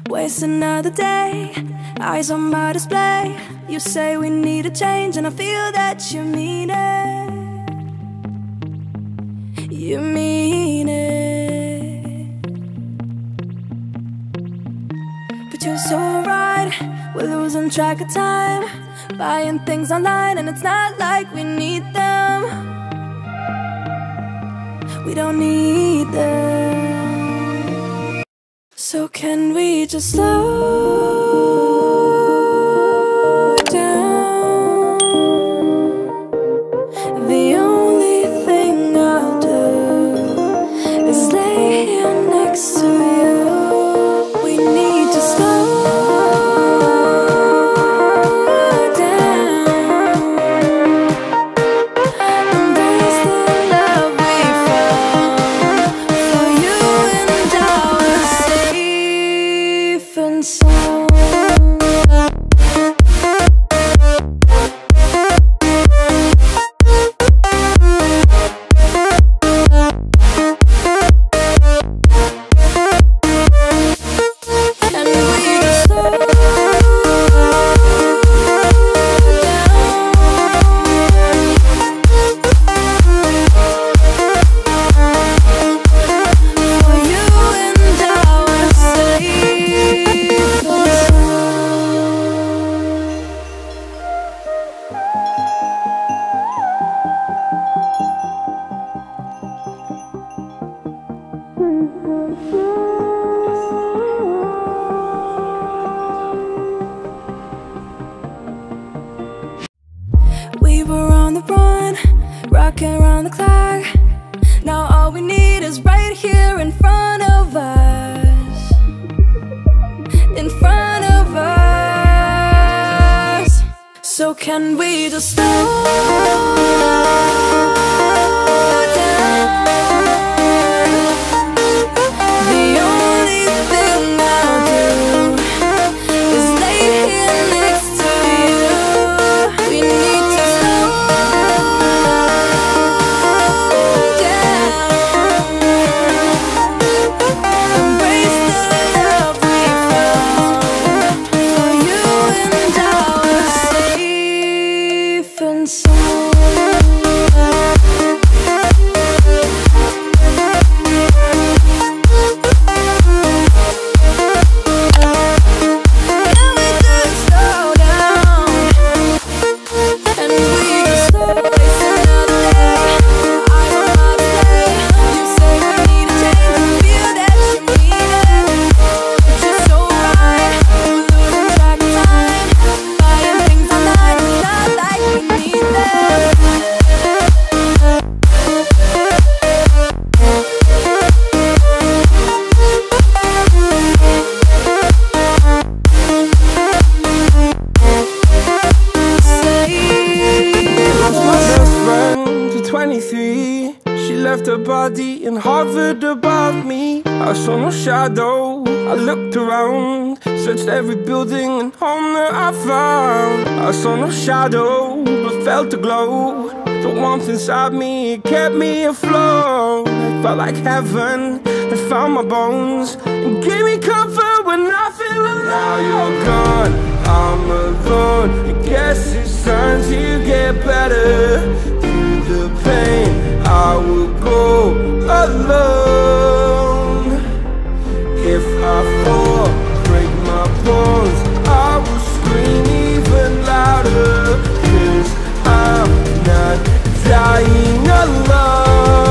Waste another day, eyes on my display. You say we need a change and I feel that you mean it. You mean it. But you're so right, we're losing track of time, buying things online and it's not like we need them. We don't need them. So can we just slow down? The only thing I'll do is lay here next to you. We need to slow down. Embrace the love we found. For you and I were safe and sound. And we just slow down. For you and I were safe and we were on the run, rocking around the clock. Now all we need is right here in front of us. In front of us. So can we just slow down? The only thing I'll do is lay here next to you. We need to slow down. Embrace the love we found. For you and I were safe and sound. Can we just slow down? And we just slow waste another day. Eyes on my display. You say we need a change and feel that you mean it. But you're so right, we're losing track of time, buying things online, it's not like we need them. Lost my best friend to 23. She left her body and hovered above me. I saw no shadow, I looked around, searched every building and home that I found. I saw no shadow, but felt the glow. The warmth inside me, it kept me afloat. It felt like heaven that found my bones and gave me comfort when I feel alone. Now you're gone, I'm alone. I guess it's time to get better. Through the pain, I will go alone. If I fall, break my bones, I will scream even louder. 'Cause I'm not dying alone.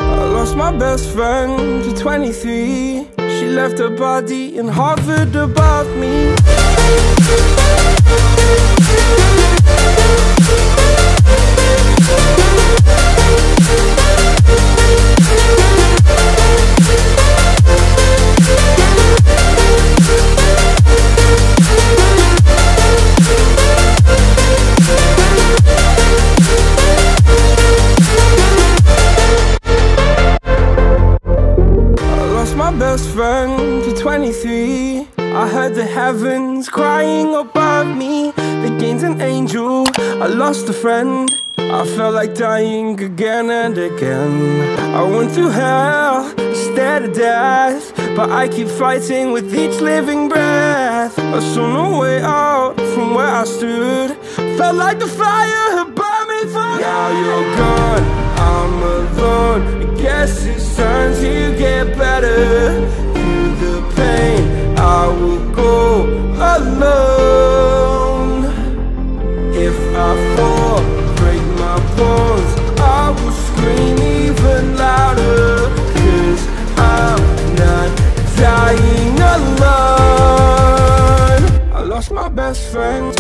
I lost my best friend to 23. She left her body and hovered above me. My best friend to 23. I heard the heavens crying above me. The gain's an angel, I lost a friend. I felt like dying again and again. I went through hell, stared at death, but I keep fighting with each living breath. I saw no way out from where I stood. Felt like the fire had burned me through. Now you're gone, I'm alone. I guess it's time to get better. Through the pain, I will go alone. If I fall, break my bones, I will scream even louder. 'Cause I'm not dying alone. I lost my best friend